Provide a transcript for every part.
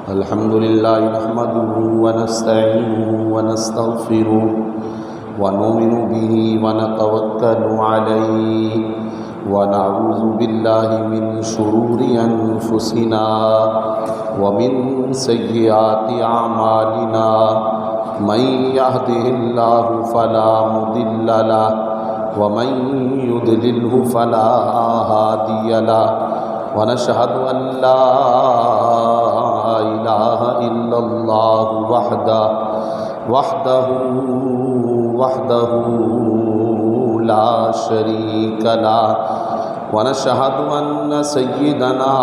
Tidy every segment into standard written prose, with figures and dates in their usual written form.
الحمد لله نحمده ونستعينه ونستغفره ونؤمن به ونتوكل عليه ونعوذ بالله من شرور أنفسنا ومن سيئات أعمالنا من يهده الله فلا مضل له ومن يضلله فلا هادي له ونشهد أن لا إله إلا الله وحده لا شريك له ونشهد أن سيدنا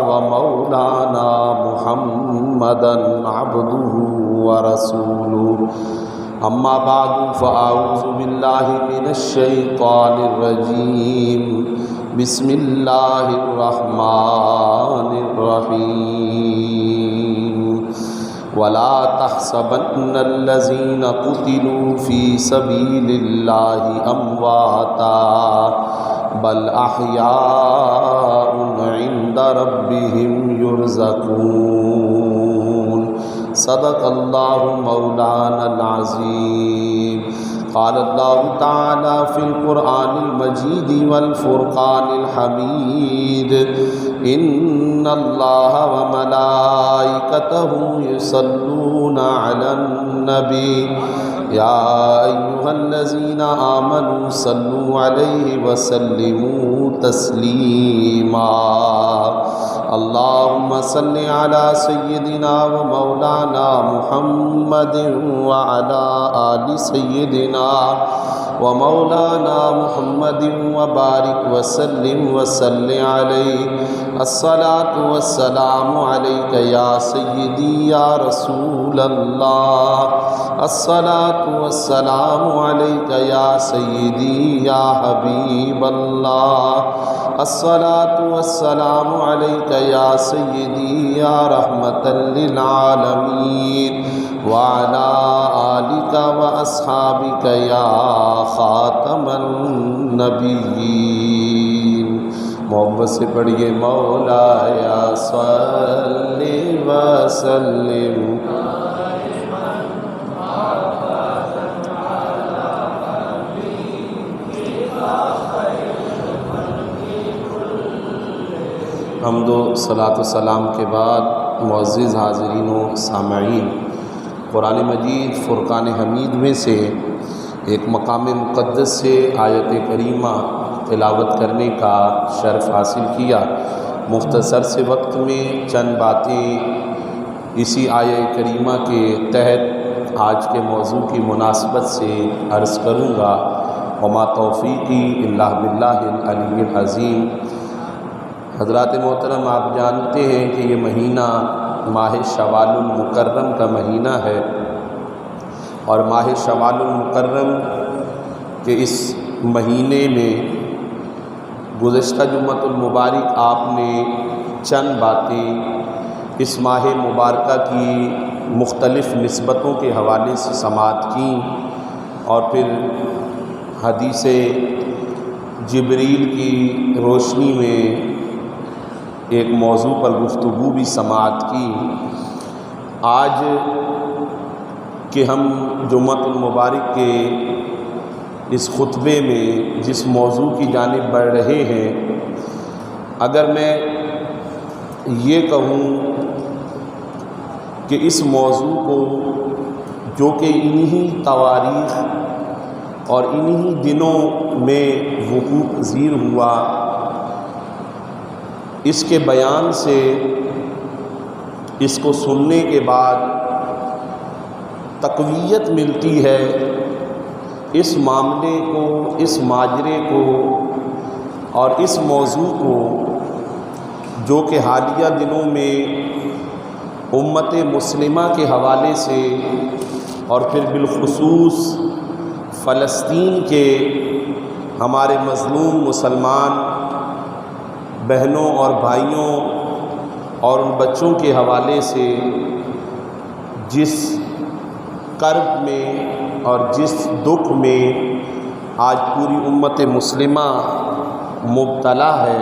ومولانا محمدا عبده ورسوله أما بعد فأعوذ بالله من الشيطان الرجيم بسم الله الرحمن الرحيم ولا تحسبن الذين قتلوا في سبيل الله أمواتا بل أحياء عند ربهم يرزقون صدق الله مولانا العظيم قال الله تعالى في القرآن المجيد والفرقان الحميد إن الله وملائكته يصلون على النبي يا أيها الذين آمنوا صلوا عليه وسلموا تسليما اللهم صل على سيدنا ومولانا محمد وعلى آل سيدنا ومولانا محمد وبارك وسلم وصل عليه الصلاة والسلام عليك يا سيدي يا رسول الله الصلاة والسلام عليك يا سيدي يا حبيب الله الصلاة والسلام عليك يا سيدي يا رحمة للعالمين وعلى آلك وأصحابك يا خاتم النبيين محبت سے پڑھیے مولایا صلی وسلم حمد و صلاۃ و سلام کے بعد معزز حاضرین و سامعین، قرآن مجید فرقان حمید میں سے ایک مقام مقدس سے آیت کریمہ تلاوت کرنے کا شرف حاصل کیا۔ مختصر سے وقت میں چند باتیں اسی آیت کریمہ کے تحت آج کے موضوع کی مناسبت سے عرض کروں گا۔ وما توفیقی الا باللہ العلی العظیم۔ حضرات محترم، آپ جانتے ہیں کہ یہ مہینہ ماہ شوال المکرم کا مہینہ ہے، اور ماہ شوال المکرم کے اس مہینے میں گزشتہ جمعۃ المبارک آپ نے چند باتیں اس ماہ مبارکہ کی مختلف نسبتوں کے حوالے سے سماعت کیں، اور پھر حدیث جبریل کی روشنی میں ایک موضوع پر گفتگو بھی سماعت کی۔ آج کہ ہم جمعۃ المبارک کے اس خطبے میں جس موضوع کی جانب بڑھ رہے ہیں، اگر میں یہ کہوں کہ اس موضوع کو جو کہ انہی تواریخ اور انہی دنوں میں وقوع پذیر ہوا، اس کے بیان سے اس کو سننے کے بعد تقویت ملتی ہے اس معاملے کو، اس ماجرے کو اور اس موضوع کو، جو کہ حالیہ دنوں میں امت مسلمہ کے حوالے سے اور پھر بالخصوص فلسطین کے ہمارے مظلوم مسلمان بہنوں اور بھائیوں اور ان بچوں کے حوالے سے جس کرب میں اور جس دکھ میں آج پوری امت مسلمہ مبتلا ہے،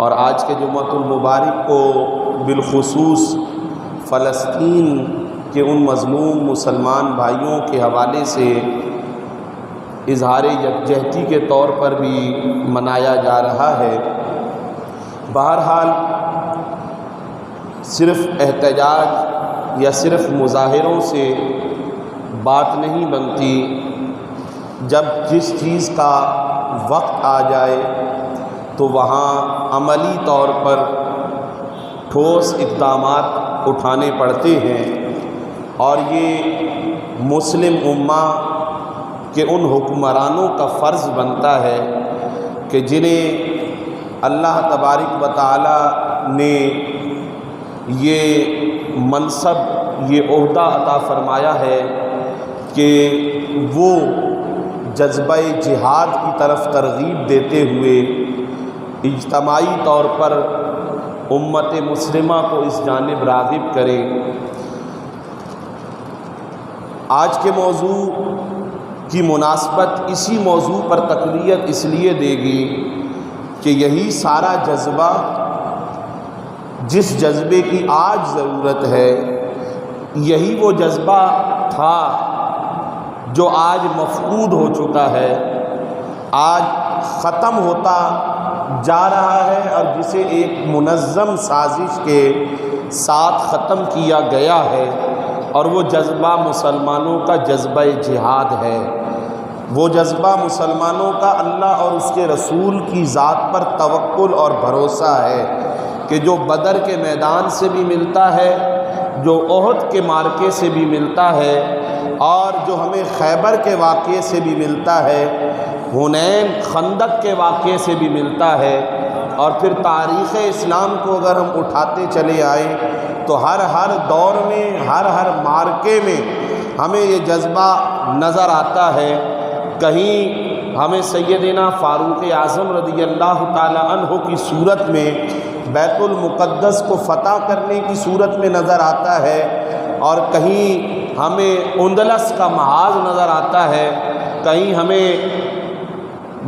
اور آج کے جمعۃ المبارک کو بالخصوص فلسطین کے ان مظلوم مسلمان بھائیوں کے حوالے سے اظہار یکجہتی کے طور پر بھی منایا جا رہا ہے۔ بہرحال صرف احتجاج یا صرف مظاہروں سے بات نہیں بنتی، جب جس چیز کا وقت آ جائے تو وہاں عملی طور پر ٹھوس اقدامات اٹھانے پڑتے ہیں، اور یہ مسلم امہ کہ ان حکمرانوں کا فرض بنتا ہے کہ جنہیں اللہ تبارک و تعالی نے یہ منصب، یہ عہدہ عطا فرمایا ہے کہ وہ جذبہ جہاد کی طرف ترغیب دیتے ہوئے اجتماعی طور پر امت مسلمہ کو اس جانب راغب کرے۔ آج کے موضوع کی مناسبت اسی موضوع پر تقویت اس لیے دے گی کہ یہی سارا جذبہ، جس جذبے کی آج ضرورت ہے، یہی وہ جذبہ تھا جو آج مفقود ہو چکا ہے، آج ختم ہوتا جا رہا ہے، اور جسے ایک منظم سازش کے ساتھ ختم کیا گیا ہے، اور وہ جذبہ مسلمانوں کا جذبہ جہاد ہے۔ وہ جذبہ مسلمانوں کا اللہ اور اس کے رسول کی ذات پر توکل اور بھروسہ ہے کہ جو بدر کے میدان سے بھی ملتا ہے، جو احد کے معرکے سے بھی ملتا ہے، اور جو ہمیں خیبر کے واقعے سے بھی ملتا ہے، حنین خندق کے واقعے سے بھی ملتا ہے، اور پھر تاریخ اسلام کو اگر ہم اٹھاتے چلے آئیں تو ہر دور میں، ہر معرکے میں ہمیں یہ جذبہ نظر آتا ہے۔ کہیں ہمیں سیدنا فاروق اعظم رضی اللہ تعالی عنہ کی صورت میں بیت المقدس کو فتح کرنے کی صورت میں نظر آتا ہے، اور کہیں ہمیں اندلس کا محاذ نظر آتا ہے، کہیں ہمیں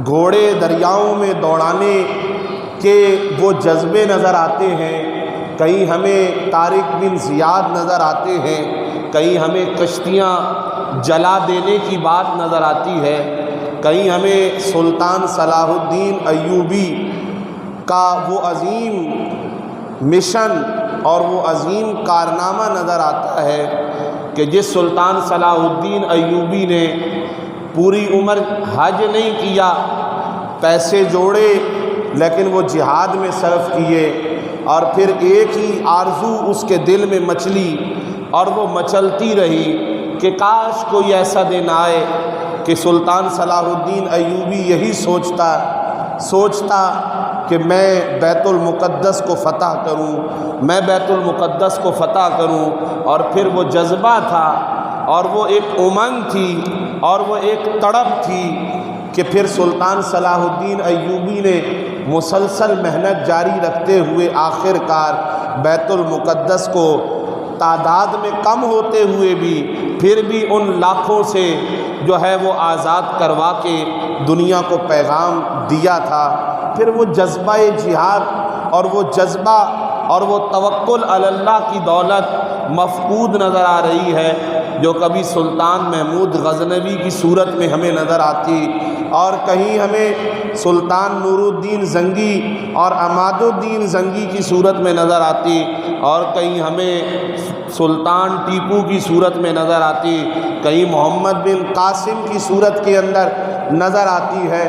گھوڑے دریاؤں میں دوڑانے کے وہ جذبے نظر آتے ہیں، کہیں ہمیں طارق بن زیاد نظر آتے ہیں، کہیں ہمیں کشتیاں جلا دینے کی بات نظر آتی ہے، کہیں ہمیں سلطان صلاح الدین ایوبی کا وہ عظیم مشن اور وہ عظیم کارنامہ نظر آتا ہے کہ جس سلطان صلاح الدین ایوبی نے پوری عمر حج نہیں کیا، پیسے جوڑے لیکن وہ جہاد میں صرف کیے، اور پھر ایک ہی آرزو اس کے دل میں مچلی، اور وہ مچلتی رہی کہ کاش کوئی ایسا دن آئے کہ سلطان صلاح الدین ایوبی یہی سوچتا کہ میں بیت المقدس کو فتح کروں، میں بیت المقدس کو فتح کروں، اور پھر وہ جذبہ تھا، اور وہ ایک امنگ تھی، اور وہ ایک تڑپ تھی کہ پھر سلطان صلاح الدین ایوبی نے مسلسل محنت جاری رکھتے ہوئے آخر کار بیت المقدس کو تعداد میں کم ہوتے ہوئے بھی پھر بھی ان لاکھوں سے جو ہے وہ آزاد کروا کے دنیا کو پیغام دیا تھا۔ پھر وہ جذبہ جہاد اور وہ جذبہ اور وہ توکل علی اللہ کی دولت مفقود نظر آ رہی ہے، جو کبھی سلطان محمود غزنوی کی صورت میں ہمیں نظر آتی، اور کہیں ہمیں سلطان نور الدین زنگی اور عماد الدین زنگی کی صورت میں نظر آتی، اور کہیں ہمیں سلطان ٹیپو کی صورت میں نظر آتی، کہیں محمد بن قاسم کی صورت کے اندر نظر آتی ہے۔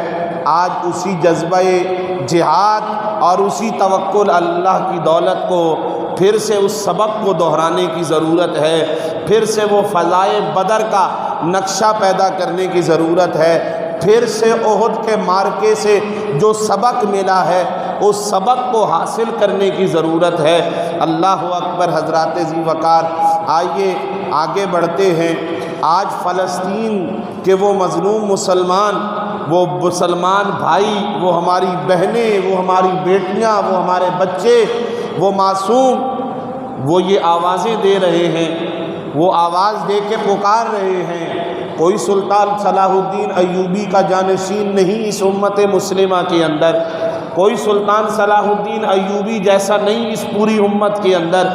آج اسی جذبہ جہاد اور اسی توکل اللہ کی دولت کو پھر سے اس سبق کو دہرانے کی ضرورت ہے، پھر سے وہ فضائے بدر کا نقشہ پیدا کرنے کی ضرورت ہے، پھر سے احد کے معرکے سے جو سبق ملا ہے اس سبق کو حاصل کرنے کی ضرورت ہے۔ اللہ اکبر حضرات ذی وقار، آئیے آگے بڑھتے ہیں۔ آج فلسطین کے وہ مظلوم مسلمان، وہ مسلمان بھائی، وہ ہماری بہنیں، وہ ہماری بیٹیاں، وہ ہمارے بچے، وہ معصوم، وہ یہ آوازیں دے رہے ہیں، وہ آواز دے کے پکار رہے ہیں، کوئی سلطان صلاح الدین ایوبی کا جانشین نہیں اس امت مسلمہ کے اندر، کوئی سلطان صلاح الدین ایوبی جیسا نہیں اس پوری امت کے اندر،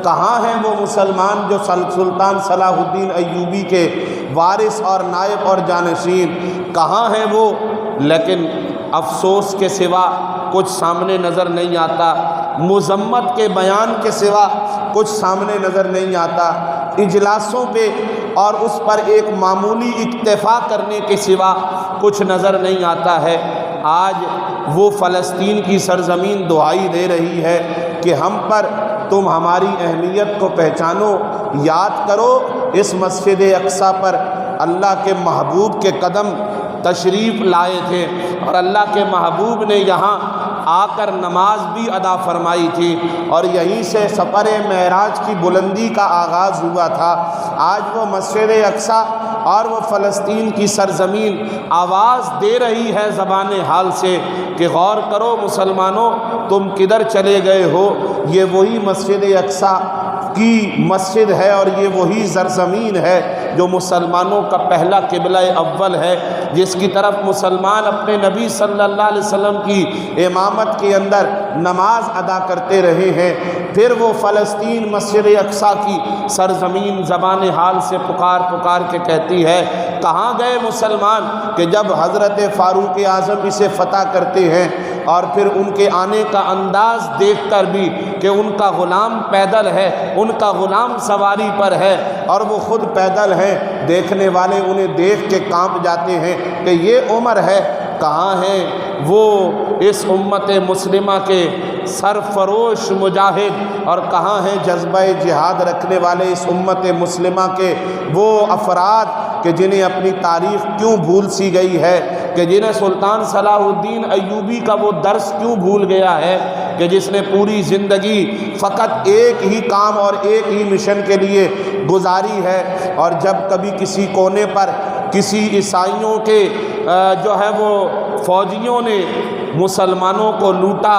کہاں ہیں وہ مسلمان جو سلطان صلاح الدین ایوبی کے وارث اور نائب اور جانشین؟ کہاں ہیں وہ؟ لیکن افسوس کے سوا کچھ سامنے نظر نہیں آتا، مذمت کے بیان کے سوا کچھ سامنے نظر نہیں آتا، اجلاسوں پہ اور اس پر ایک معمولی اکتفا کرنے کے سوا کچھ نظر نہیں آتا ہے۔ آج وہ فلسطین کی سرزمین دعائی دے رہی ہے کہ ہم پر تم ہماری اہمیت کو پہچانو، یاد کرو اس مسجد اقصیٰ پر اللہ کے محبوب کے قدم تشریف لائے تھے اور اللہ کے محبوب نے یہاں آ کر نماز بھی ادا فرمائی تھی، اور یہیں سے سفر معراج کی بلندی کا آغاز ہوا تھا۔ آج وہ مسجد اقصیٰ اور وہ فلسطین کی سرزمین آواز دے رہی ہے زبان حال سے کہ غور کرو مسلمانوں، تم کدھر چلے گئے ہو؟ یہ وہی مسجد اقصیٰ کی مسجد ہے اور یہ وہی سرزمین ہے جو مسلمانوں کا پہلا قبلہ اول ہے، جس کی طرف مسلمان اپنے نبی صلی اللہ علیہ وسلم کی امامت کے اندر نماز ادا کرتے رہے ہیں۔ پھر وہ فلسطین مسجد اقصیٰ کی سرزمین زبان حال سے پکار کے کہتی ہے، کہاں گئے مسلمان کہ جب حضرت فاروق اعظم اسے فتح کرتے ہیں اور پھر ان کے آنے کا انداز دیکھ کر بھی کہ ان کا غلام پیدل ہے، ان کا غلام سواری پر ہے اور وہ خود پیدل ہیں، دیکھنے والے انہیں دیکھ کے کانپ جاتے ہیں کہ یہ عمر ہے۔ کہاں ہیں وہ اس امت مسلمہ کے سرفروش مجاہد، اور کہاں ہیں جذبہ جہاد رکھنے والے اس امت مسلمہ کے وہ افراد کہ جنہیں اپنی تاریخ کیوں بھول سی گئی ہے، کہ جنہیں سلطان صلاح الدین ایوبی کا وہ درس کیوں بھول گیا ہے کہ جس نے پوری زندگی فقط ایک ہی کام اور ایک ہی مشن کے لیے گزاری ہے، اور جب کبھی کسی کونے پر کسی عیسائیوں کے جو ہے وہ فوجیوں نے مسلمانوں کو لوٹا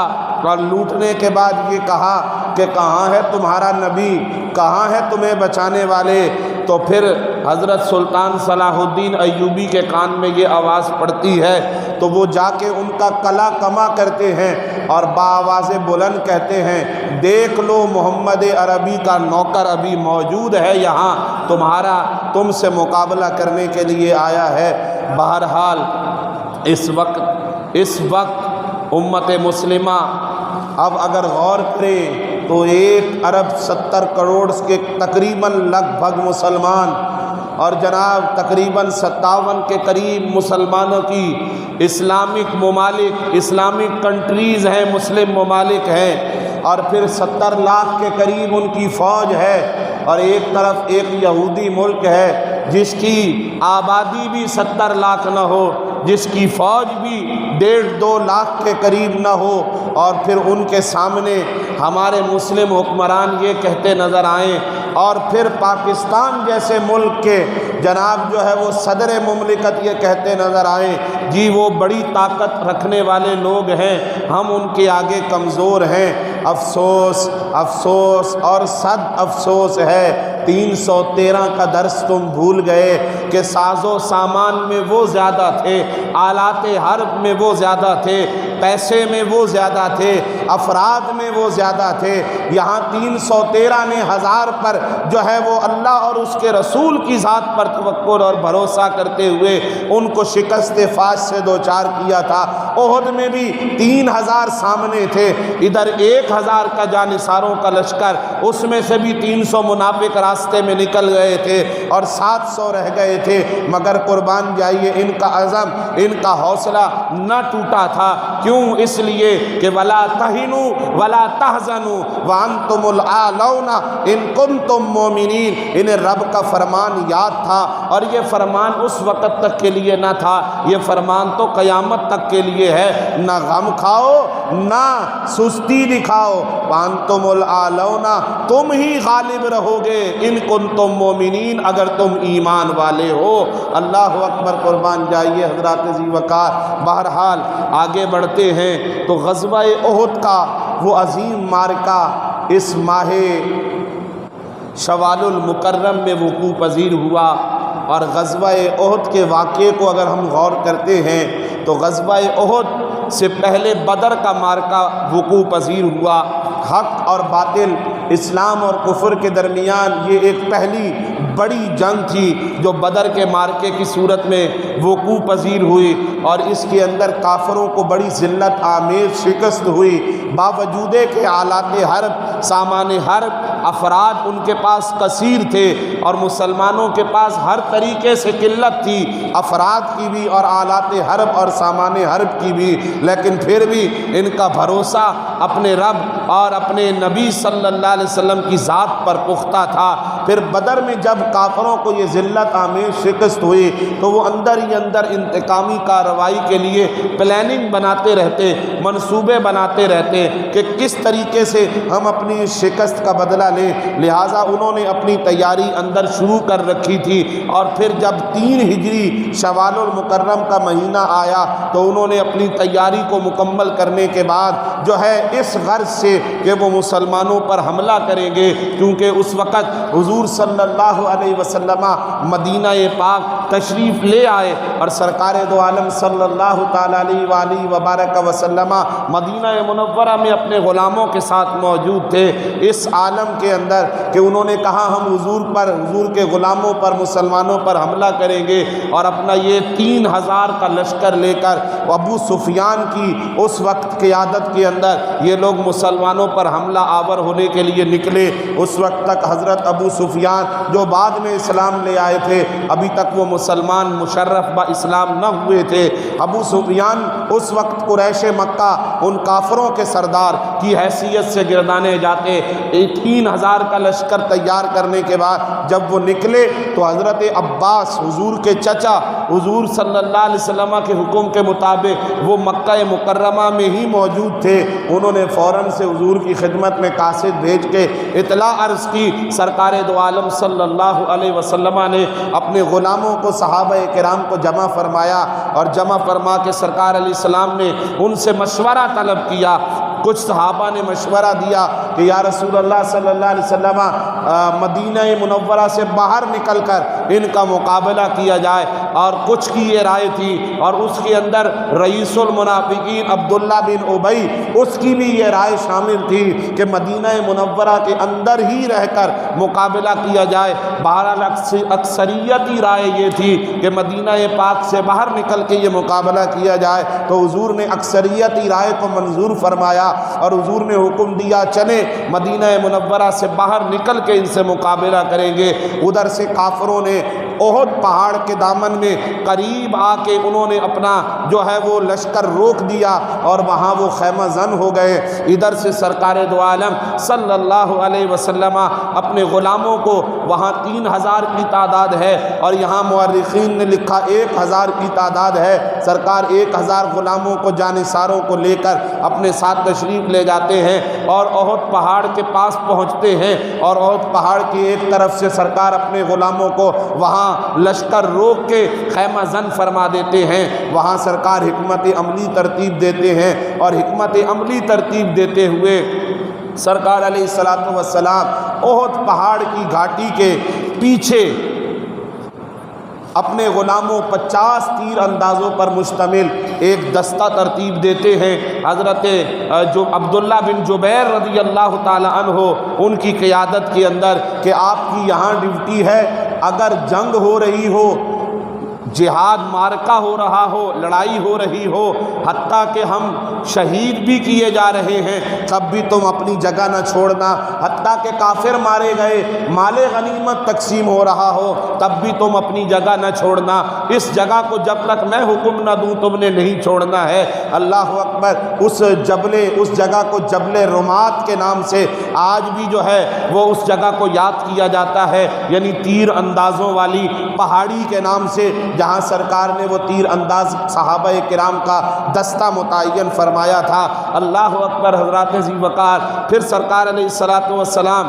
اور لوٹنے کے بعد یہ کہا کہ کہاں ہے تمہارا نبی، کہاں ہے تمہیں بچانے والے، تو پھر حضرت سلطان صلاح الدین ایوبی کے کان میں یہ آواز پڑتی ہے تو وہ جا کے ان کا کلا کما کرتے ہیں اور بآواز بلند کہتے ہیں، دیکھ لو محمد عربی کا نوکر ابھی موجود ہے یہاں، تم سے مقابلہ کرنے کے لیے آیا ہے۔ بہرحال اس وقت امت مسلمہ اب اگر غور کریں تو 1.70 ارب کے تقریباً لگ بھگ مسلمان اور جناب تقریباً 57 کے قریب مسلمانوں کی اسلامک ممالک، اسلامک کنٹریز ہیں، مسلم ممالک ہیں، اور پھر 70 لاکھ کے قریب ان کی فوج ہے، اور ایک طرف ایک یہودی ملک ہے جس کی آبادی بھی 70 لاکھ نہ ہو، جس کی فوج بھی 1.5-2 لاکھ کے قریب نہ ہو، اور پھر ان کے سامنے ہمارے مسلم حکمران یہ کہتے نظر آئیں، اور پھر پاکستان جیسے ملک کے جناب جو ہے وہ صدر مملکت یہ کہتے نظر آئیں، جی وہ بڑی طاقت رکھنے والے لوگ ہیں، ہم ان کے آگے کمزور ہیں۔ افسوس افسوس اور صد افسوس ہے 313 کا درس تم بھول گئے کہ ساز و سامان میں وہ زیادہ تھے، آلات حرب میں وہ زیادہ تھے، پیسے میں وہ زیادہ تھے، افراد میں وہ زیادہ تھے۔ یہاں 313 نے 1000 پر جو ہے وہ اللہ اور اس کے رسول کی ذات پر توکل اور بھروسہ کرتے ہوئے ان کو شکست فاش سے دوچار کیا تھا۔ احد میں بھی 3000 سامنے تھے، ادھر 1000 کا جانثاروں کا لشکر، اس میں سے بھی 300 منافق راستے میں نکل گئے تھے اور 700 رہ گئے تھے، مگر قربان جائیے ان کا عزم، ان کا حوصلہ نہ ٹوٹا تھا۔ کیوں؟ اس لیے کہ وَلَا تَهِنُوا وَلَا تَحْزَنُوا وَأَنْتُمُ الْأَعْلَوْنَ إِن كُنتُم مُؤْمِنِينَ۔ انہیں رب کا فرمان یاد تھا، اور یہ فرمان اس وقت تک کے لیے نہ تھا، یہ فرمان تو قیامت تک کے لیے ہے۔ نہ غم کھاؤ نہ سستی دکھاؤ، وَأَنْتُمُ الْأَعْلَوْنَ، تم ہی غالب رہو گے، ان کنتم مومنین، اگر تم ایمان والے ہو۔ اللہ اکبر، قربان جائیے حضرات ذی وقار۔ بہرحال آگے بڑھتے ہیں تو غزوہ احد کا وہ عظیم معرکہ اس ماہ شوال المکرم میں وقوع پذیر ہوا، اور غزوہ احد کے واقعے کو اگر ہم غور کرتے ہیں تو غزوہ احد سے پہلے بدر کا معرکہ وقوع پذیر ہوا۔ حق اور باطل اسلام اور کفر کے درمیان یہ ایک پہلی بڑی جنگ تھی جو بدر کے مارکے کی صورت میں وقوع پذیر ہوئی، اور اس کے اندر کافروں کو بڑی ذلت آمیز شکست ہوئی، باوجود کہ آلات حرب، سامان حرب، افراد ان کے پاس کثیر تھے اور مسلمانوں کے پاس ہر طریقے سے قلت تھی، افراد کی بھی اور آلات حرب اور سامان حرب کی بھی، لیکن پھر بھی ان کا بھروسہ اپنے رب اور اپنے نبی صلی اللہ علیہ وسلم کی ذات پر پختہ تھا۔ پھر بدر میں جب کافروں کو یہ ذلت آمیز شکست ہوئی تو وہ اندر ہی اندر انتقامی کارروائی کے لیے پلاننگ بناتے رہتے، منصوبے بناتے رہتے کہ کس طریقے سے ہم اپنی شکست کا بدلہ لیں، لہٰذا انہوں نے اپنی تیاری اندر شروع کر رکھی تھی۔ اور پھر جب 3 ہجری شوال المکرم کا مہینہ آیا تو انہوں نے اپنی تیاری کو مکمل کرنے کے بعد جو ہے اس غرض سے کہ وہ مسلمانوں پر حملہ کریں گے، کیونکہ اس وقت حضور صلی اللہ علیہ وسلم مدینہ پاک تشریف لے آئے اور سرکار دو عالم صلی اللہ تعالیٰ علیہ وآلہ وبارک وسلم مدینہ منورہ میں اپنے غلاموں کے ساتھ موجود تھے اس عالم کے اندر کہ انہوں نے کہا ہم حضور کے غلاموں پر، مسلمانوں پر حملہ کریں گے، اور اپنا یہ 3000 کا لشکر لے کر ابو سفیان کی اس وقت قیادت کے اندر یہ لوگ مسلمانوں پر حملہ آور ہونے کے لیے نکلے۔ اس وقت تک حضرت ابو سفیان جو بعد میں اسلام لے آئے تھے، ابھی تک وہ مسلمان مشرف با اسلام نہ ہوئے تھے۔ ابو سفیان اس وقت قریش مکہ ان کافروں کے سردار کی حیثیت سے گردانے جاتے۔ 3000 کا لشکر تیار کرنے کے بعد جب وہ نکلے تو حضرت عباس حضور کے چچا حضور صلی اللہ علیہ وسلم کے حکم کے مطابق وہ مکہ مکرمہ میں ہی موجود تھے۔ انہوں نے فوراً سے حضور کی خدمت میں قاصد بھیج کے اطلاع عرض کی۔ سرکار دو عالم صلی اللہ علیہ وسلم نے اپنے غلاموں کو، صحابہ کرام کو جمع فرمایا، اور جمع فرما کے سرکار علیہ السلام نے ان سے مشورہ طلب کیا۔ کچھ صحابہ نے مشورہ دیا کہ یا رسول اللہ صلی اللہ علیہ وسلم مدینہ منورہ سے باہر نکل کر ان کا مقابلہ کیا جائے، اور کچھ کی یہ رائے تھی، اور اس کے اندر رئیس المنافقین عبداللہ بن ابی اس کی بھی یہ رائے شامل تھی کہ مدینہ منورہ کے اندر ہی رہ کر مقابلہ کیا جائے۔ بہرحال اکثریتی رائے یہ تھی کہ مدینہ پاک سے باہر نکل کے یہ مقابلہ کیا جائے، تو حضور نے اکثریتی رائے کو منظور فرمایا اور حضور نے حکم دیا چلیں مدینہ منورہ سے باہر نکل کے ان سے مقابلہ کریں گے۔ ادھر سے کافروں نے احد پہاڑ کے دامن میں قریب آ کے انہوں نے اپنا جو ہے وہ لشکر روک دیا اور وہاں وہ خیمہ زن ہو گئے۔ ادھر سے سرکار دو عالم صلی اللہ علیہ وسلم اپنے غلاموں کو، وہاں 3000 کی تعداد ہے اور یہاں مورخین نے لکھا 1000 کی تعداد ہے، سرکار 1000 غلاموں کو، جانثاروں کو لے کر اپنے ساتھ تشریف لے جاتے ہیں اور احد پہاڑ کے پاس پہنچتے ہیں، اور احد پہاڑ کی ایک طرف سے سرکار اپنے غلاموں کو وہاں لشکر روک کے خیمہ زن فرما دیتے ہیں۔ وہاں سرکار حکمت عملی ترتیب دیتے ہیں، اور حکمت عملی ترتیب دیتے ہوئے سرکار علیہ الصلوۃ والسلام احد پہاڑ کی گھاٹی کے پیچھے اپنے غلاموں 50 تیر اندازوں پر مشتمل ایک دستہ ترتیب دیتے ہیں۔ حضرت جو عبداللہ بن جبیر رضی اللہ تعالی عنہ ان کی قیادت کے اندر کہ آپ کی یہاں ڈیوٹی ہے، اگر جنگ ہو رہی ہو، جہاد مارکہ ہو رہا ہو، لڑائی ہو رہی ہو، حتیٰ کہ ہم شہید بھی کیے جا رہے ہیں، تب بھی تم اپنی جگہ نہ چھوڑنا، حتیٰ کہ کافر مارے گئے، مال غنیمت تقسیم ہو رہا ہو، تب بھی تم اپنی جگہ نہ چھوڑنا، اس جگہ کو جب تک میں حکم نہ دوں تم نے نہیں چھوڑنا ہے۔ اللہ اکبر۔ اس جگہ کو جبل رمات کے نام سے آج بھی جو ہے وہ اس جگہ کو یاد کیا جاتا ہے، یعنی تیر اندازوں والی پہاڑی کے نام سے، جہاں سرکار نے وہ تیر انداز صحابہ کرام کا دستہ متعین فرمایا تھا۔ اللہ اکبر حضرات ذی وقار۔ پھر سرکار علیہ الصلوۃ والسلام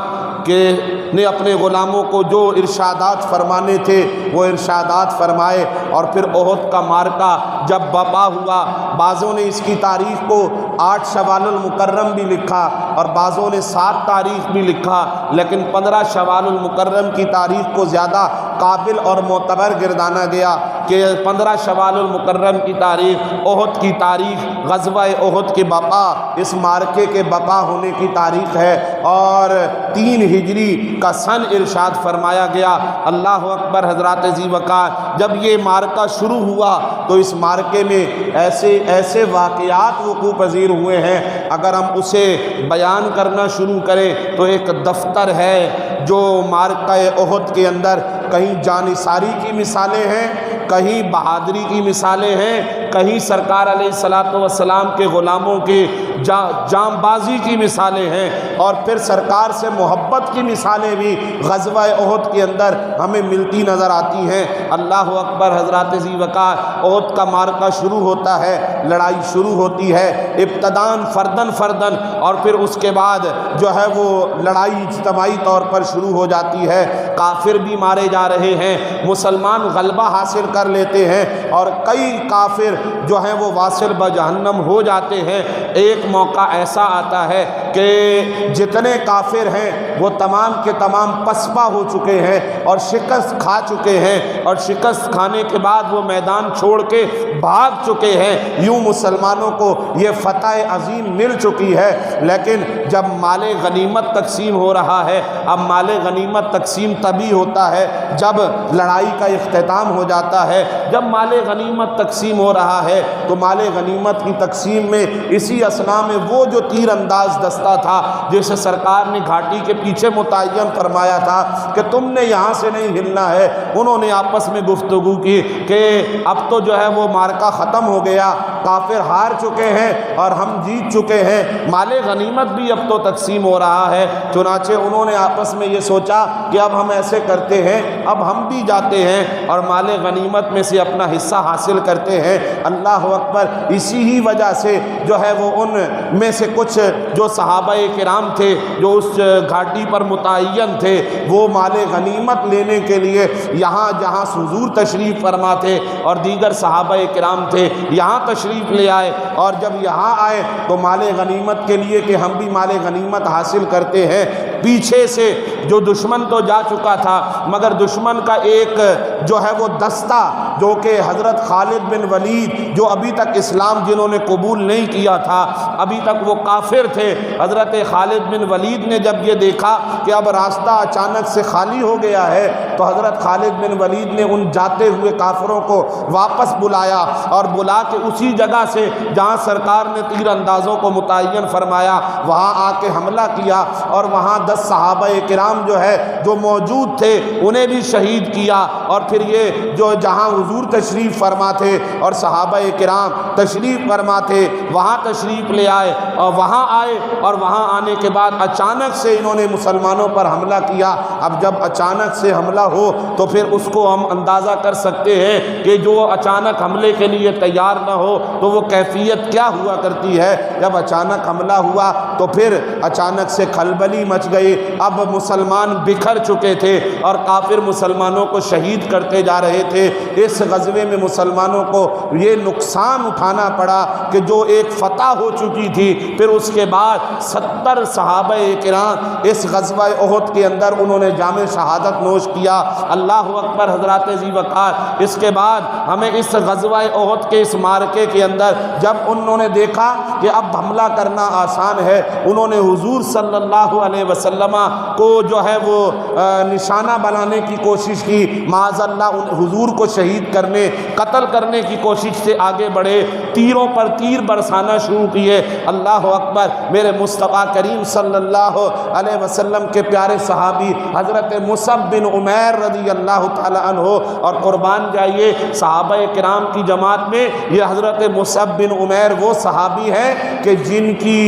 نے اپنے غلاموں کو جو ارشادات فرمانے تھے وہ ارشادات فرمائے، اور پھر احد کا مارکہ جب بپا ہوا، بعضوں نے اس کی تاریخ کو 8 شوال المکرم بھی لکھا اور بعضوں نے 7 تاریخ بھی لکھا، لیکن 15 شوال المکرم کی تاریخ کو زیادہ قابل اور معتبر گردانا گیا کہ 15 شوال المکرم کی تاریخ احد کی تاریخ، غزوہ احد کے بقا، اس مارکے کے بقا ہونے کی تاریخ ہے، اور 3 ہجری کا سن ارشاد فرمایا گیا۔ اللہ اکبر حضرات ذی وقار، جب یہ مارکہ شروع ہوا تو اس مارکے میں ایسے واقعات وقوع پذیر ہوئے ہیں، اگر ہم اسے بیان کرنا شروع کریں تو ایک دفتر ہے جو مارکہ احد کے اندر کہیں جانثاری کی مثالیں ہیں، کہیں بہادری کی مثالیں ہیں، کہیں سرکار علیہ الصلاۃ والسلام کے غلاموں کے جام بازی کی مثالیں ہیں، اور پھر سرکار سے محبت کی مثالیں بھی غزوہ احد کے اندر ہمیں ملتی نظر آتی ہیں۔ اللہ اکبر حضرات ذی وقار، احد کا مارکہ شروع ہوتا ہے، لڑائی شروع ہوتی ہے ابتداً فردن، اور پھر اس کے بعد جو ہے وہ لڑائی اجتماعی طور پر شروع ہو جاتی ہے، کافر بھی مارے جا رہے ہیں، مسلمان غلبہ حاصل کر لیتے ہیں، اور کئی کافر جو ہیں وہ واصل بجہنم ہو جاتے ہیں۔ ایک موقع ایسا آتا ہے کہ جتنے کافر ہیں وہ تمام کے تمام پسپا ہو چکے ہیں اور شکست کھا چکے ہیں، اور شکست کھانے کے بعد وہ میدان چھوڑ کے بھاگ چکے ہیں، یوں مسلمانوں کو یہ فتح عظیم مل چکی ہے۔ لیکن جب مال غنیمت تقسیم ہو رہا ہے، اب مال غنیمت تقسیم تبھی ہوتا ہے جب لڑائی کا اختتام ہو جاتا ہے۔ جب مال غنیمت تقسیم ہو رہا ہے تو مال غنیمت کی تقسیم میں اسی اثناء میں وہ جو تیر انداز دستہ تھا جسے سرکار نے گھاٹی کے پیچھے متعین فرمایا تھا کہ تم نے یہاں سے نہیں ہلنا ہے، انہوں نے آپس میں گفتگو کی کہ اب تو جو ہے وہ مارکہ ختم ہو گیا، کافر ہار چکے ہیں اور ہم جیت چکے ہیں، مال غنیمت بھی اب تو تقسیم ہو رہا ہے۔ چنانچہ انہوں نے آپس میں یہ سوچا کہ اب ہم ایسے کرتے ہیں، اب ہم بھی جاتے ہیں اور مال غنیمت میں سے اپنا حصہ حاصل کرتے ہیں۔ اللہ اکبر، اسی ہی وجہ سے جو ہے وہ ان میں سے کچھ جو صحابہ کرام تھے جو اس گھاٹی پر متعین تھے، وہ مال غنیمت لینے کے لیے یہاں جہاں حضور تشریف فرما تھے اور دیگر صحابہ کرام تھے یہاں تشریف لے آئے، اور جب یہاں آئے تو مال غنیمت کے لیے کہ ہم بھی مال غنیمت حاصل کرتے ہیں، پیچھے سے جو دشمن تو جا چکا تھا مگر دشمن کا ایک جو ہے وہ دستہ جو کہ حضرت خالد بن ولید، جو ابھی تک اسلام جنہوں نے قبول نہیں کیا تھا، ابھی تک وہ کافر تھے، حضرت خالد بن ولید نے جب یہ دیکھا کہ اب راستہ اچانک سے خالی ہو گیا ہے تو حضرت خالد بن ولید نے ان جاتے ہوئے کافروں کو واپس بلایا اور بلا کے اسی جگہ سے جہاں سرکار نے تیر اندازوں کو متعین فرمایا وہاں آ کے حملہ کیا، اور وہاں 10 صحابہ کرام جو ہے جو موجود تھے انہیں بھی شہید کیا، اور پھر یہ جو جہاں حضور تشریف فرما تھے اور صحابہ کرام تشریف فرما تھے وہاں تشریف لے آئے، اور وہاں آئے اور وہاں آنے کے بعد اچانک سے انہوں نے مسلمانوں پر حملہ کیا۔ اب جب اچانک سے حملہ ہو تو پھر اس کو ہم اندازہ کر سکتے ہیں کہ جو اچانک حملے کے لیے تیار نہ ہو تو وہ کیفیت کیا ہوا کرتی ہے۔ جب اچانک حملہ ہوا تو پھر اچانک سے کھلبلی مچ گئی، اب مسلمان بکھر چکے تھے اور کافر مسلمانوں کو شہید کرتے جا رہے تھے۔ اس غزوے میں مسلمانوں کو یہ نقصان اٹھانا پڑا کہ جو ایک فتح ہو چکی تھی، پھر اس کے بعد 70 صحابہ کرام اس غزوہ احد کے اندر انہوں نے جام شہادت نوش کیا۔ اللہ اکبر حضرات ذی وقار، اس کے بعد ہمیں اس غزوہ احد کے اس مارکے کے اندر جب انہوں نے دیکھا کہ اب حملہ کرنا آسان ہے، انہوں نے حضور صلی اللہ علیہ وسلم کو جو ہے وہ نشانہ بنانے کی کوشش کی، معاذ اللہ حضور کو شہید کرنے قتل کرنے کی کوشش سے آگے بڑھے، تیروں پر تیر برسانا شروع کیے۔ اللہ اکبر، میرے مصطفیٰ کریم صلی اللہ علیہ وسلم کے پیارے صحابی حضرت مصعب بن عمیر رضی اللہ تعالی عنہ، اور قربان جائیے صحابہ کرام کی جماعت میں یہ حضرت مصعب بن عمیر وہ صحابی ہیں کہ جن کی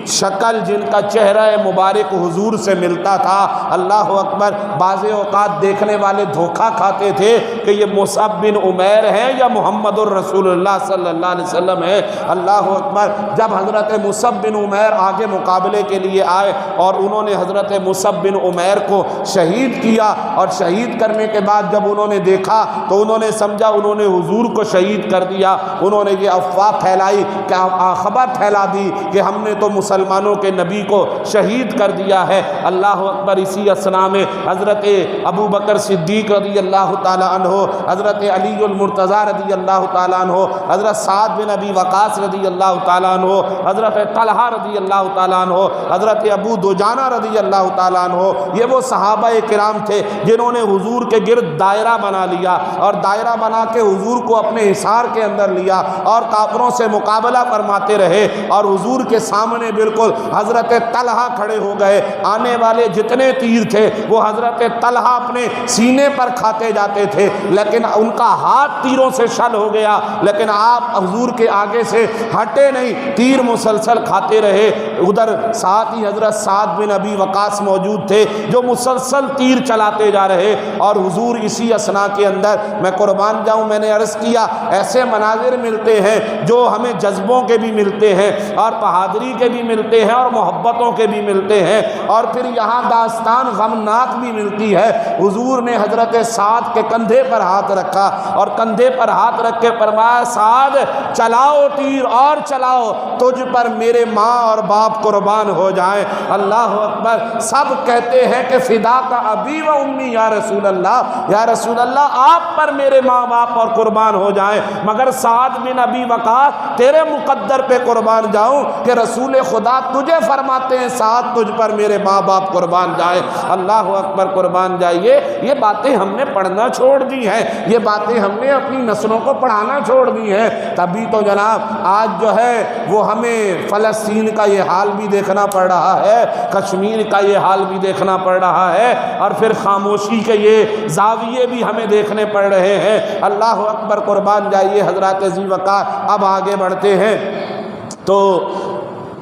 شکل، جن کا چہرہ مبارک حضور حضور سے ملتا تھا۔ اللہ اکبر، بعض اوقات دیکھنے والے دھوکہ کھاتے تھے کہ یہ مصعب بن عمیر ہے یا محمد الرسول اللہ صلی اللہ علیہ وسلم ہے۔ اللہ اکبر، جب حضرت مصعب بن عمیر آگے مقابلے کے لیے آئے اور انہوں نے حضرت مصعب بن عمیر کو شہید کیا، اور شہید کرنے کے بعد جب انہوں نے دیکھا تو انہوں نے سمجھا انہوں نے حضور کو شہید کر دیا۔ انہوں نے یہ افواہ پھیلائی، خبر پھیلا دی کہ ہم نے تو مسلمانوں کے نبی کو شہید کر دیا ہے۔ اللہ اکبر، اسی اثنا میں حضرت ابو بکر صدیق رضی اللہ تعالیٰ عنہ، حضرت علی المرتضیٰ رضی اللہ تعالیٰ عنہ، حضرت سعد بن ابی وقاص رضی اللہ تعالیٰ عنہ، حضرت طلحہ رضی اللہ تعالیٰ عنہ، حضرت ابو دجانہ رضی اللہ تعالیٰ عنہ، یہ وہ صحابہ کرام تھے جنہوں نے حضور کے گرد دائرہ بنا لیا، اور دائرہ بنا کے حضور کو اپنے حصار کے اندر لیا اور کافروں سے مقابلہ فرماتے رہے، اور حضور کے سامنے بالکل حضرت طلحہ کھڑے ہو گئے۔ آنے والے جتنے تیر تھے وہ حضرت طلحہ اپنے سینے پر کھاتے جاتے تھے، لیکن ان کا ہاتھ تیروں سے شل ہو گیا، لیکن آپ حضور کے آگے سے ہٹے نہیں، تیر مسلسل کھاتے رہے۔ ادھر ساتھ ہی حضرت سعد بن ابی وقاص موجود تھے جو مسلسل تیر چلاتے جا رہے، اور حضور اسی اثنا کے اندر، میں قربان جاؤں، میں نے عرض کیا ایسے مناظر ملتے ہیں جو ہمیں جذبوں کے بھی ملتے ہیں اور بہادری کے بھی ملتے ہیں اور محبتوں کے بھی ملتے ہیں، اور پھر یہاں داستان غمناک بھی ملتی ہے۔ حضور نے حضرت سعد کے کندھے پر ہاتھ رکھا اور کندھے پر ہاتھ رکھ کے فرمایا، سعد چلاؤ تیر اور چلاؤ، تجھ پر میرے ماں اور باپ قربان ہو جائیں۔ اللہ اکبر، سب کہتے ہیں کہ فدا کا ابی و امی یا رسول اللہ، یا رسول اللہ آپ پر میرے ماں باپ اور قربان ہو جائیں، مگر سعد بن ابی وقاص تیرے مقدر پہ قربان جاؤں کہ رسول خدا تجھے فرماتے ہیں سعد تجھ پر میرے ماں باپ قربان جائے۔ اللہ اکبر، قربان جائیے۔ یہ باتیں ہم نے پڑھنا چھوڑ دی ہیں، یہ باتیں ہم نے اپنی نسلوں کو پڑھانا چھوڑ دی ہیں، تبھی تو جناب آج جو ہے وہ ہمیں فلسطین کا یہ حال بھی دیکھنا پڑ رہا ہے، کشمیر کا یہ حال بھی دیکھنا پڑ رہا ہے، اور پھر خاموشی کے یہ زاویے بھی ہمیں دیکھنے پڑ رہے ہیں۔ اللہ اکبر، قربان جائیے حضرات ذی وقار۔ اب آگے بڑھتے ہیں تو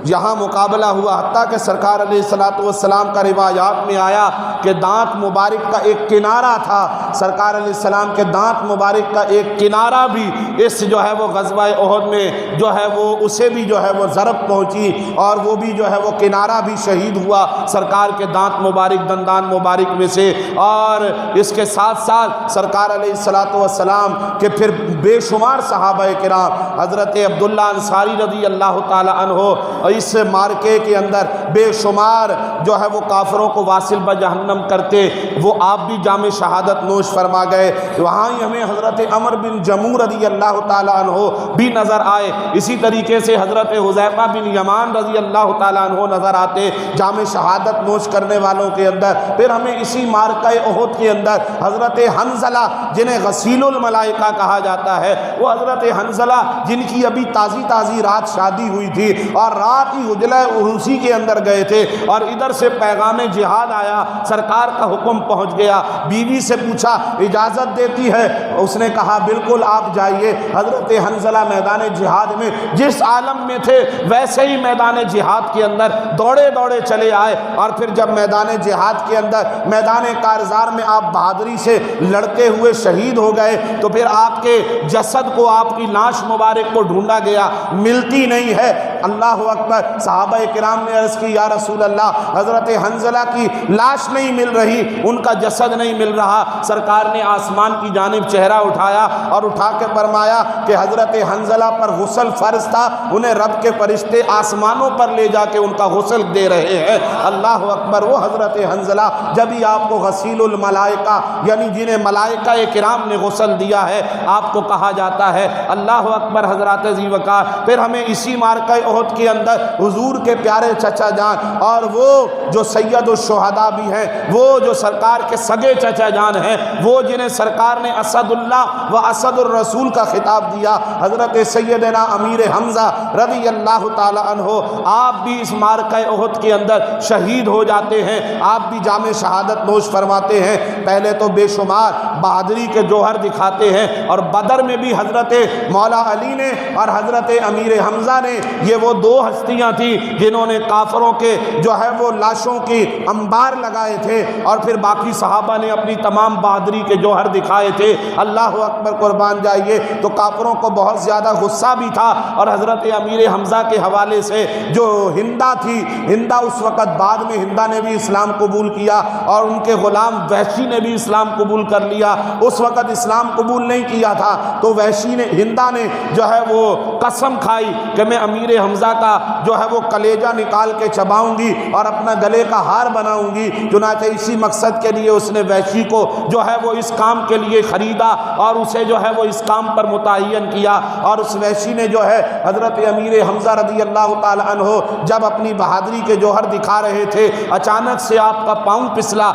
یہاں مقابلہ ہوا، حتیٰ کہ سرکار علیہ الصلوۃ والسلام کا روایات میں آیا کہ دانت مبارک کا ایک کنارہ تھا، سرکار علیہ السلام کے دانت مبارک کا ایک کنارہ بھی اس جو ہے وہ غزوہ احد میں جو ہے وہ اسے بھی جو ہے وہ ضرب پہنچی، اور وہ بھی جو ہے وہ کنارہ بھی شہید ہوا سرکار کے دانت مبارک، دندان مبارک میں سے۔ اور اس کے ساتھ ساتھ سرکار علیہ الصلوۃ والسلام کے پھر بے شمار صحابہ کرام، حضرت عبداللہ انصاری رضی اللہ تعالی عنہ، اس مارکے کے اندر بے شمار جو ہے وہ کافروں کو واصل بجہنم کرتے، وہ آپ بھی جام شہادت نوش فرما گئے۔ وہاں ہی ہمیں حضرت عمر بن جموح رضی اللہ تعالیٰ عنہ بھی نظر آئے، اسی طریقے سے حضرت حذیفہ بن یمان رضی اللہ تعالیٰ عنہ نظر آتے جام شہادت نوش کرنے والوں کے اندر۔ پھر ہمیں اسی مارکہ احد کے اندر حضرت حنظلہ، جنہیں غسیل الملائکہ کہا جاتا ہے، وہ حضرت حنظلہ جن کی ابھی تازی رات شادی ہوئی تھی اور رات ہی حجلہ عروسی کے اندر گئے تھے، اور ادھر سے پیغام جہاد آیا، سرکار کا حکم پہنچ گیا۔ بیوی سے پوچھا اجازت دیتی ہے؟ اس نے کہا بالکل آپ جائیے۔ حضرت حنظلہ میدان جہاد میں جس عالم میں تھے ویسے ہی میدان جہاد کے اندر دوڑے چلے آئے، اور پھر جب میدان جہاد کے اندر میدان کارزار میں آپ بہادری سے لڑتے ہوئے شہید ہو گئے، تو پھر آپ کے جسد کو، آپ کی لاش مبارک کو ڈھونڈا گیا، ملتی نہیں ہے۔ اللہ اکبر، صحابہ کرام نے عرض کی یا رسول اللہ حضرت حنظلہ کی لاش نہیں مل رہی، ان کا جسد نہیں مل رہا۔ سرکار نے آسمان کی جانب چہرہ اٹھایا اور اٹھا کے فرمایا کہ حضرت حنظلہ پر غسل فرض تھا، انہیں رب کے فرشتے آسمانوں پر لے جا کے ان کا غسل دے رہے ہیں۔ اللہ اکبر، وہ حضرت حنظلہ جبھی آپ کو غسیل الملائکہ، یعنی جنہیں ملائکہ کرام نے غسل دیا ہے، آپ کو کہا جاتا ہے۔ اللہ اکبر حضرات ذی وقار۔ پھر ہمیں اسی مارکہ احد کے اندر حضور کے پیارے چچا جان، اور وہ جو سید الشہداء بھی ہیں، وہ جو سرکار کے سگے چچا جان ہیں، وہ جنہیں سرکار نے اسد اللہ و اسد الرسول کا خطاب دیا، حضرت سیدنا امیر حمزہ رضی اللہ تعالی عنہ، آپ بھی اس مارکہ احد کے اندر شہید ہو جاتے ہیں، آپ بھی جام شہادت نوش فرماتے ہیں۔ پہلے تو بے شمار بہادری کے جوہر دکھاتے ہیں، اور بدر میں بھی حضرت مولا علی نے اور حضرت امیر حمزہ نے یہ وہ دو ہستیاں تھیں جنہوں نے کافروں کے جو ہے وہ لاشوں کی انبار لگائے تھے اور پھر باقی صحابہ نے اپنی تمام بہادری کے جوہر دکھائے تھے۔ اللہ اکبر، قربان جائیے۔ تو کافروں کو بہت زیادہ غصہ بھی تھا، اور حضرت امیر حمزہ کے حوالے سے جو ہندا تھی، ہندا اس وقت بعد میں ہندا نے بھی اسلام قبول کیا اور ان کے غلام وحشی نے بھی اسلام قبول کر لیا۔ اس وقت اسلام قبول نہیں کیا تھا تو وحشی نے، ہندا نے جو ہے وہ قسم کھائی کہ میں امیر حمزہ کا جو ہے وہ کلیجہ نکال کے چباؤں گی اور اپنا گلے کا ہار بناؤں گی۔ چنانچہ اسی مقصد کے لیے اس نے وحشی کو جو ہے وہ اس کام کے لیے خریدا اور اسے جو ہے وہ اس کام پر متعین کیا، اور اس وحشی نے جو ہے حضرت امیر حمزہ رضی اللہ تعالی عنہ جب اپنی بہادری کے جوہر دکھا رہے تھے، اچانک سے آپ کا پاؤں پسلا،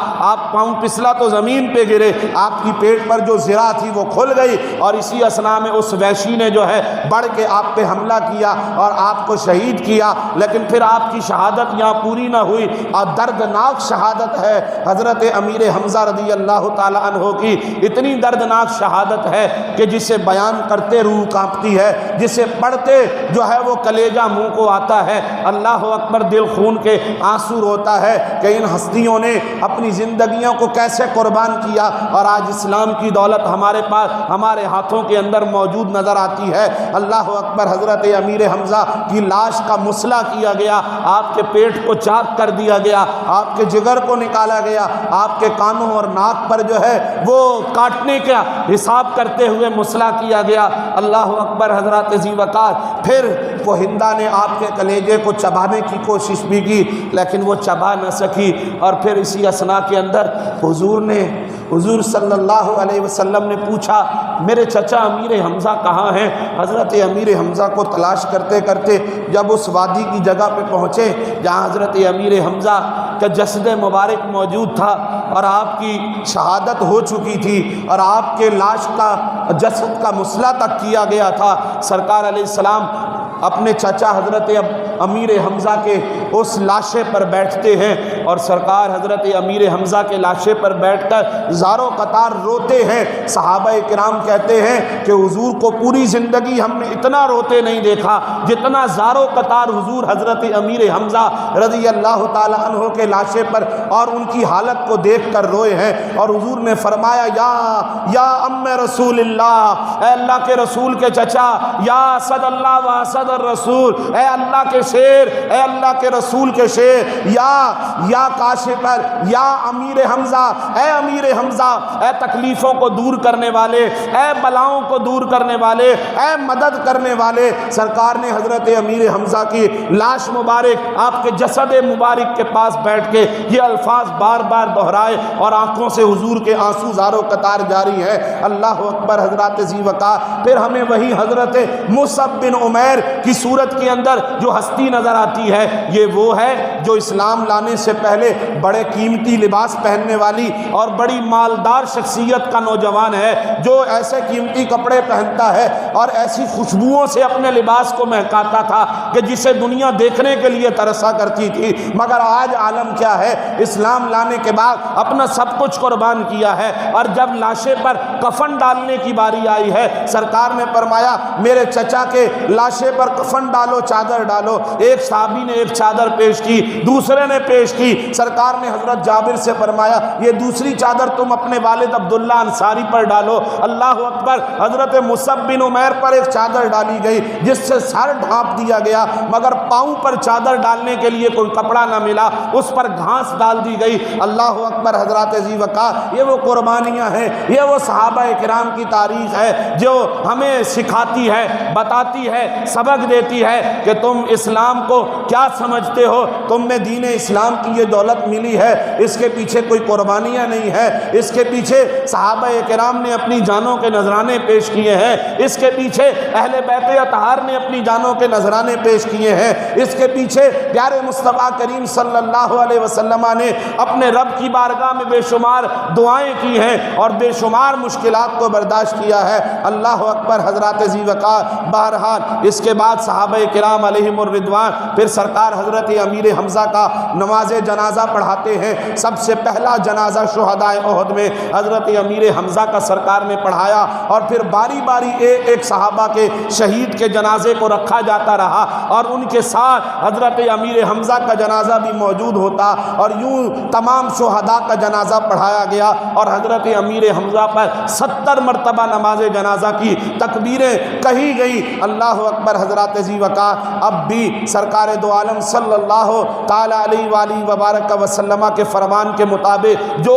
پاؤں پسلا تو زمین پہ گرے، آپ کی پیٹ پر جو زرہ تھی وہ کھل گئی، اور اسی اثناء میں اس وحشی نے جو ہے بڑھ کے آپ پہ حملہ کیا اور آپ کو شہید کیا۔ لیکن پھر آپ کی شہادت یہاں پوری نہ ہوئی، اور دردناک شہادت ہے حضرت امیر حمزہ رضی اللہ تعالی عنہ کی۔ اتنی دردناک شہادت ہے کہ جسے بیان کرتے روح کانپتی ہے، جسے پڑھتے جو ہے وہ کلیجہ منہ کو آتا ہے۔ اللہ اکبر، دل خون کے آنسو روتا ہے کہ ان ہستیوں نے اپنی زندگیوں کو کیسے قربان کیا، اور آج اسلام کی دولت ہمارے پاس، ہمارے ہاتھوں کے اندر موجود نظر آتی ہے۔ اللہ اکبر، حضرت امیر حمزہ کی لاش کا مسئلہ کیا گیا، آپ کے پیٹ کو چاک کر دیا گیا، آپ کے جگر کو نکالا گیا، آپ کے کانوں اور ناک پر جو ہے وہ کاٹنے کا حساب کرتے ہوئے مسئلہ کیا گیا۔ اللہ اکبر حضرات ذی وقار، پھر وہ ہندا نے آپ کے کلیجے کو چبانے کی کوشش بھی کی لیکن وہ چبا نہ سکی، اور پھر اسی اثناء کے اندر حضور صلی اللہ علیہ وسلم نے پوچھا میرے چچا امیر حمزہ کہاں ہیں؟ حضرت امیر حمزہ کو تلاش کرتے کرتے جب اس وادی کی جگہ پہ پہنچے جہاں حضرت امیر حمزہ کا جسد مبارک موجود تھا اور آپ کی شہادت ہو چکی تھی اور آپ کے لاش کا جسد کا مسئلہ تک کیا گیا تھا، سرکار علیہ السلام اپنے چچا حضرت امیر حمزہ کے اس لاشے پر بیٹھتے ہیں، اور سرکار حضرت امیر حمزہ کے لاشے پر بیٹھ کر زاروں قطار روتے ہیں۔ صحابہ کرام کہتے ہیں کہ حضور کو پوری زندگی ہم نے اتنا روتے نہیں دیکھا جتنا زاروں قطار حضور حضرت امیر حمزہ رضی اللہ تعالی عنہ کے لاشے پر اور ان کی حالت کو دیکھ کر روئے ہیں، اور حضور نے فرمایا یا ام رسول اللہ، اے اللہ کے رسول کے چچا، یا اسد اللہ و اسد الرسول، اے اللہ کے شیر، اے اللہ کے رسول کے شیر، یا کاشفر، یا امیر حمزہ، اے امیر حمزہ، اے تکلیفوں کو دور کرنے والے، اے بلاؤں کو دور کرنے والے، اے مدد کرنے والے۔ سرکار نے حضرت امیر حمزہ کی لاش مبارک، آپ کے جسد مبارک کے پاس بیٹھ کے یہ الفاظ بار بار دہرائے، اور آنکھوں سے حضور کے آنسو زاروں قطار جاری ہے۔ اللہ اکبر حضرات ذی وقار، پھر ہمیں وہی حضرت مصعب بن عمیر کی صورت کے اندر جو ہستی نظر آتی ہے، یہ وہ ہے جو اسلام لانے سے پہلے بڑے قیمتی لباس پہننے والی اور بڑی مالدار شخصیت کا نوجوان ہے، جو ایسے قیمتی کپڑے پہنتا ہے اور ایسی خوشبوؤں سے اپنے لباس کو مہکاتا تھا کہ جسے دنیا دیکھنے کے لیے ترسا کرتی تھی۔ مگر آج عالم کیا ہے، اسلام لانے کے بعد اپنا سب کچھ قربان کیا ہے، اور جب لاشے پر کفن ڈالنے کی باری آئی ہے، سرکار نے فرمایا میرے چچا کے لاشے پر کفن ڈالو، چادر ڈالو۔ ایک صحابی نے ایک چادر پیش کی، دوسرے نے پیش کی، سرکار نے حضرت جابر سے فرمایا یہ دوسری چادر تم اپنے والد عبداللہ انصاری پر ڈالو۔ اللہ اکبر، حضرت مصعب بن عمیر پر ایک چادر ڈالی گئی جس سے سر ڈھانپ دیا گیا، مگر پاؤں پر چادر ڈالنے کے لیے کوئی کپڑا نہ ملا، اس پر گھاس ڈال دی گئی۔ اللہ اکبر حضرات ذی وقار، یہ وہ قربانیاں ہیں، یہ وہ صحابہ کرام کی تاریخ ہے جو ہمیں سکھاتی ہے، بتاتی ہے، سبق دیتی ہے کہ تم اسلام کو کیا سمجھتے ہو، تم نے دین اسلام کی یہ دولت ملی ہے، اس کے پیچھے کوئی قربانیاں نہیں ہے، اس کے پیچھے صحابہ کرام نے اپنی جانوں کے نذرانے پیش کیے ہیں، اس کے پیچھے اہل بیت اطہار نے اپنی جانوں کے نذرانے پیش کیے ہیں، اس کے پیچھے پیارے مصطفیٰ کریم صلی اللہ علیہ وسلم نے اپنے رب کی بارگاہ میں بے شمار دعائیں کی ہیں اور بے شمار مشکلات کو برداشت کیا ہے۔ اللہ اکبر حضرات ذی وقار، بہرحال اس کے بعد صحابہ کرام علیہم الرضوان رضوان پھر سرکار حضرت امیر حمزہ کا نماز جنازہ پڑھاتے ہیں۔ سب سے پہلا جنازہ شہدائے احد میں حضرت امیر حمزہ کا سرکار نے پڑھایا، اور پھر باری باری ایک ایک صحابہ کے شہید کے جنازے کو رکھا جاتا رہا، اور ان کے ساتھ حضرت امیر حمزہ کا جنازہ بھی موجود ہوتا، اور یوں تمام شہداء کا جنازہ پڑھایا گیا، اور حضرت امیر حمزہ پر 70 مرتبہ نماز جنازہ کی تکبیریں کہی گئی۔ اللہ اکبر۔ حضرات ذی وقار اب بھی سرکار دو عالم صلی اللہ تعالی علیہ وآلہ وبارک وسلم کے فرمان کے مطابق جو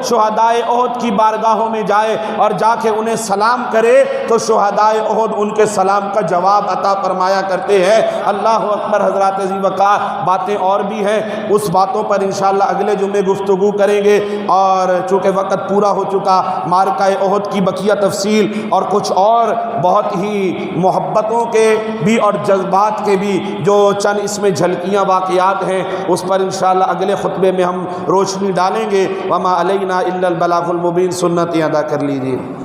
شہدائے احد کی بارگاہوں میں جائے اور جا کے انہیں سلام کرے تو شہدائے احد ان کے سلام کا جواب عطا فرمایا کرتے ہیں۔ اللہ اکبر۔ حضرات ذی وقار باتیں اور بھی ہیں، اس باتوں پر انشاءاللہ اگلے جمعے گفتگو کریں گے، اور چونکہ وقت پورا ہو چکا، معرکہ احد کی بقیہ تفصیل اور کچھ اور بہت ہی محبتوں کے بھی اور جذبات کے بھی جو چند اس میں جھلکیاں واقعات ہیں، اس پر انشاءاللہ اگلے خطبے میں ہم روشنی ڈالیں گے۔ وما علینا الا البلاغ المبین، سنتیں ادا کر لیجیے۔